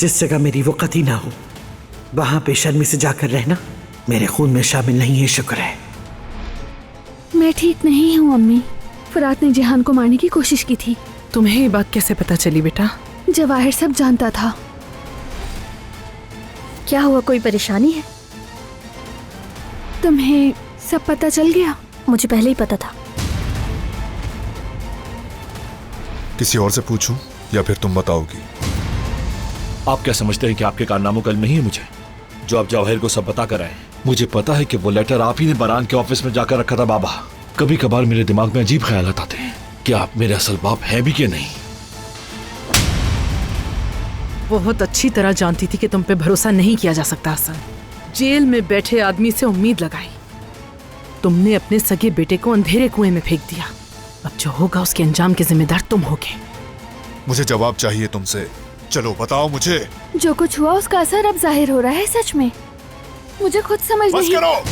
जिस जगह मेरी वो कती ना हो वहां बेशर्मी से जाकर रहना मेरे खून में शामिल नहीं है। शुक्र है। मैं ठीक नहीं हूँ अम्मी। फरात ने जिहान को मारने की कोशिश की थी। तुम्हें ये बात कैसे पता चली बेटा? जवाहिर सब जानता था। क्या हुआ, कोई परेशानी है? तुम्हें सब पता चल गया? मुझे पहले ही पता था। किसी और से पूछूं या फिर तुम बताओगी? आप क्या समझते हैं कि आपके कारनामों का इल्म नहीं है मुझे, जो आप जवाहिर को सब बता कर आए? मुझे पता है कि वो लेटर आप ही ने बरान के ऑफिस में जाकर रखा था। बाबा, कभी कभार मेरे दिमाग में अजीब ख्यालात आते हैं कि आप मेरे असल बाप हैं भी कि नहीं। बहुत अच्छी तरह जानती थी कि तुम पे भरोसा नहीं किया जा सकता हसन। जेल में बैठे आदमी से उम्मीद लगाई, तुमने अपने सगे बेटे को अंधेरे कुएं में फेंक दिया। अब जो होगा उसके अंजाम के जिम्मेदार तुम होगे। मुझे जवाब चाहिए तुमसे। चलो बताओ मुझे। जो कुछ हुआ उसका असर अब जाहिर हो रहा है। सच में मुझे खुद समझ बस नहीं। करो।